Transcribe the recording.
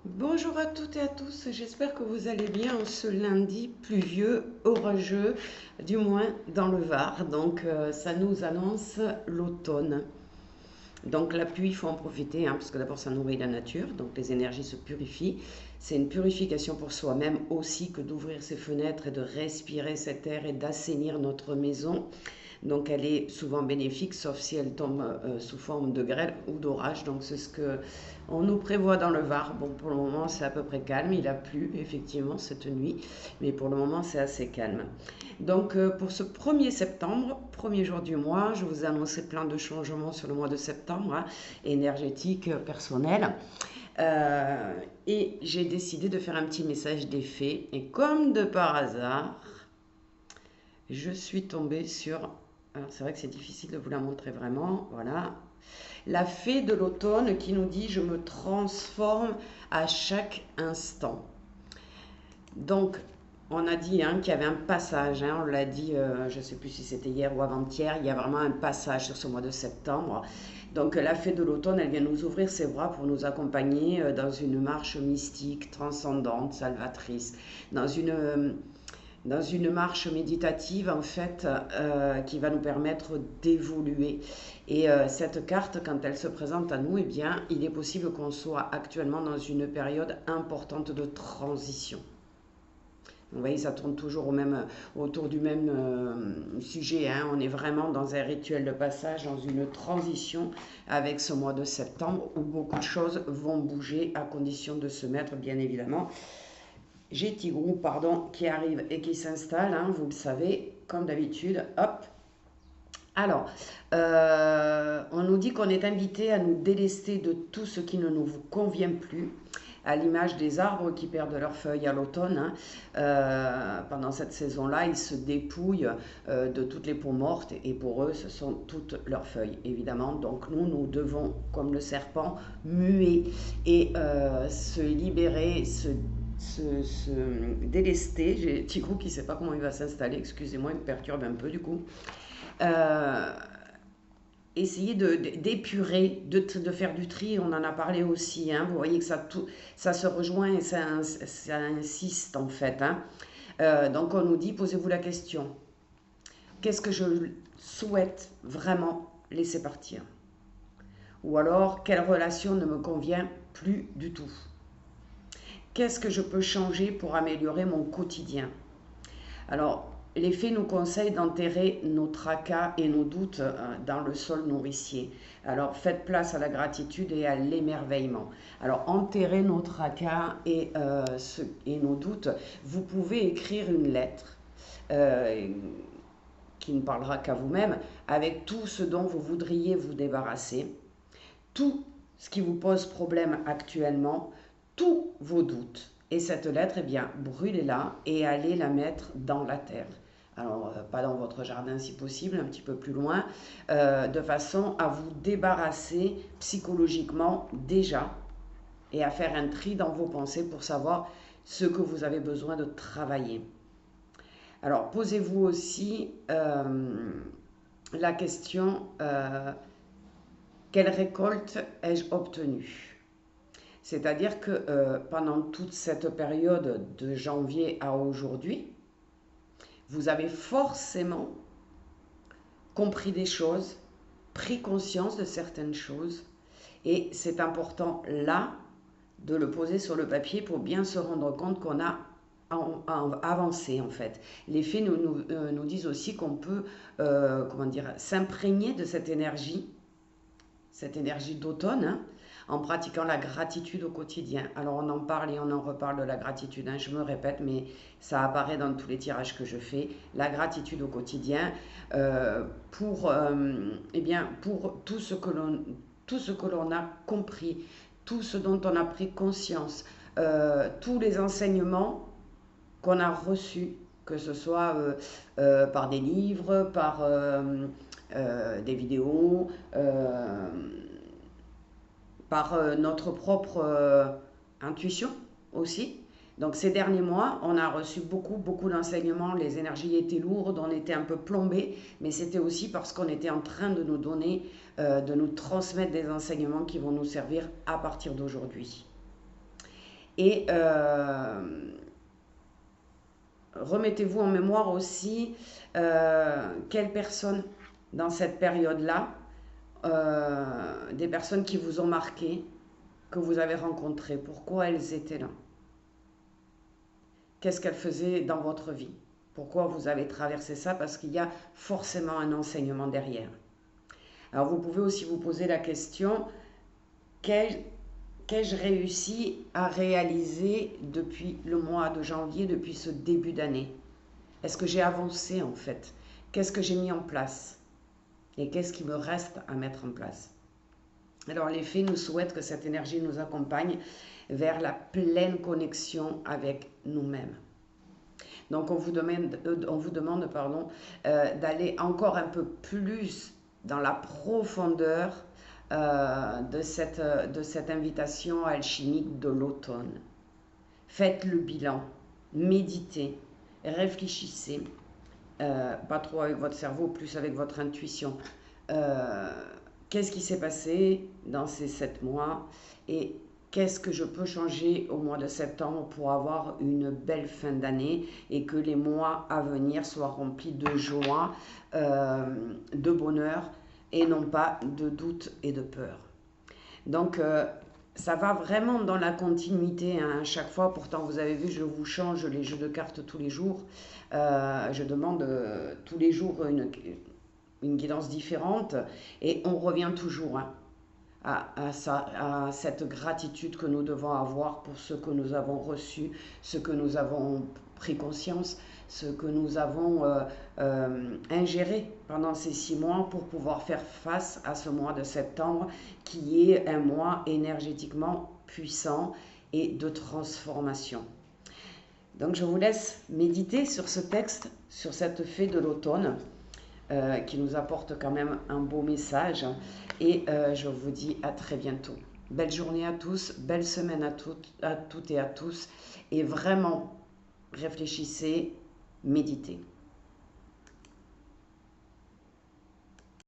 Bonjour à toutes et à tous, j'espère que vous allez bien en ce lundi pluvieux, orageux, du moins dans le Var. Ça nous annonce l'automne. Donc la pluie, il faut en profiter, hein, parce que d'abord ça nourrit la nature, donc les énergies se purifient. C'est une purification pour soi-même aussi que d'ouvrir ses fenêtres et de respirer cet air et d'assainir notre maison. Donc elle est souvent bénéfique, sauf si elle tombe sous forme de grêle ou d'orage. Donc c'est ce que on nous prévoit dans le Var. Bon, pour le moment c'est à peu près calme. Il a plu effectivement cette nuit, mais pour le moment c'est assez calme. Pour ce 1er septembre, premier jour du mois, je vous ai annoncé plein de changements sur le mois de septembre, hein, énergétique, personnel. Et j'ai décidé de faire un petit message d'effet. Et comme de par hasard, je suis tombée sur... Alors c'est vrai que c'est difficile de vous la montrer vraiment. Voilà. La fée de l'automne qui nous dit je me transforme à chaque instant. Donc, on a dit hein, qu'il y avait un passage, hein, on l'a dit, je ne sais plus si c'était hier ou avant-hier, il y a vraiment un passage sur ce mois de septembre. Donc la fée de l'automne, elle vient nous ouvrir ses bras pour nous accompagner dans une marche mystique, transcendante, salvatrice, dans une, dans une marche méditative en fait qui va nous permettre d'évoluer. Et cette carte, quand elle se présente à nous, eh bien, il est possible qu'on soit actuellement dans une période importante de transition. Vous voyez, ça tourne toujours autour du même sujet, hein. On est vraiment dans un rituel de passage, dans une transition avec ce mois de septembre où beaucoup de choses vont bouger à condition de se mettre, bien évidemment. J'ai Tigrou, pardon, qui arrive et qui s'installe, hein, vous le savez, comme d'habitude. Hop. Alors, on nous dit qu'on est invité à nous délester de tout ce qui ne nous convient plus, à l'image des arbres qui perdent leurs feuilles à l'automne, hein. Pendant cette saison-là, ils se dépouillent de toutes les peaux mortes et pour eux, ce sont toutes leurs feuilles, évidemment. Donc nous devons, comme le serpent, muer et se libérer, se délester. J'ai Tigrou qui ne sait pas comment il va s'installer, excusez-moi, il me perturbe un peu du coup. Euh, Essayer d'épurer, de faire du tri, on en a parlé aussi, hein. Vous voyez que ça se rejoint et ça insiste en fait, hein. Donc on nous dit, posez-vous la question, qu'est-ce que je souhaite vraiment laisser partir? Ou alors, quelle relation ne me convient plus du tout? Qu'est-ce que je peux changer pour améliorer mon quotidien? Alors, les faits nous conseillent d'enterrer nos tracas et nos doutes dans le sol nourricier. Alors, faites place à la gratitude et à l'émerveillement. Alors, enterrer nos tracas et nos doutes, vous pouvez écrire une lettre euh, qui ne parlera qu'à vous-même, avec tout ce dont vous voudriez vous débarrasser, tout ce qui vous pose problème actuellement, tous vos doutes. Et cette lettre, eh bien, brûlez-la et allez la mettre dans la terre. Alors, pas dans votre jardin si possible, un petit peu plus loin, de façon à vous débarrasser psychologiquement déjà et à faire un tri dans vos pensées pour savoir ce que vous avez besoin de travailler. Alors, posez-vous aussi la question, quelle récolte ai-je obtenue? C'est-à-dire que pendant toute cette période de janvier à aujourd'hui, vous avez forcément compris des choses, pris conscience de certaines choses, et c'est important là de le poser sur le papier pour bien se rendre compte qu'on a avancé en fait. Les faits nous disent aussi qu'on peut comment dire, s'imprégner de cette énergie d'automne, hein, en pratiquant la gratitude au quotidien. Alors on en parle et on en reparle de la gratitude, hein, je me répète, mais ça apparaît dans tous les tirages que je fais. La gratitude au quotidien eh bien, pour tout ce que l'on a compris, tout ce dont on a pris conscience, tous les enseignements qu'on a reçus, que ce soit par des livres, par des vidéos, par notre propre intuition aussi. Donc ces derniers mois, on a reçu beaucoup d'enseignements, les énergies étaient lourdes, on était un peu plombés, mais c'était aussi parce qu'on était en train de nous donner, de nous transmettre des enseignements qui vont nous servir à partir d'aujourd'hui. Et remettez-vous en mémoire aussi quelles personnes dans cette période-là, des personnes qui vous ont marqué, que vous avez rencontrées, pourquoi elles étaient là. Qu'est-ce qu'elles faisaient dans votre vie? Pourquoi vous avez traversé ça? Parce qu'il y a forcément un enseignement derrière. Alors vous pouvez aussi vous poser la question, qu'ai-je réussi à réaliser depuis le mois de janvier, depuis ce début d'année? Est-ce que j'ai avancé en fait? Qu'est-ce que j'ai mis en place? Et qu'est-ce qui me reste à mettre en place? Alors les fées nous souhaitent que cette énergie nous accompagne vers la pleine connexion avec nous-mêmes. Donc on vous demande d'aller encore un peu plus dans la profondeur de cette invitation alchimique de l'automne. Faites le bilan, méditez, réfléchissez, pas trop avec votre cerveau, plus avec votre intuition. Qu'est-ce qui s'est passé dans ces 7 mois et qu'est-ce que je peux changer au mois de septembre pour avoir une belle fin d'année et que les mois à venir soient remplis de joie, de bonheur et non pas de doute et de peur. Donc ça va vraiment dans la continuité à chaque fois. Pourtant vous avez vu, je vous change les jeux de cartes tous les jours. Je demande tous les jours une guidance différente et on revient toujours à cette gratitude que nous devons avoir pour ce que nous avons reçu, ce que nous avons pris conscience, ce que nous avons ingéré pendant ces 6 mois pour pouvoir faire face à ce mois de septembre qui est un mois énergétiquement puissant et de transformation. Donc je vous laisse méditer sur ce texte, sur cette fée de l'automne qui nous apporte quand même un beau message et je vous dis à très bientôt. Belle journée à tous, belle semaine à toutes et à tous et vraiment réfléchissez, méditez.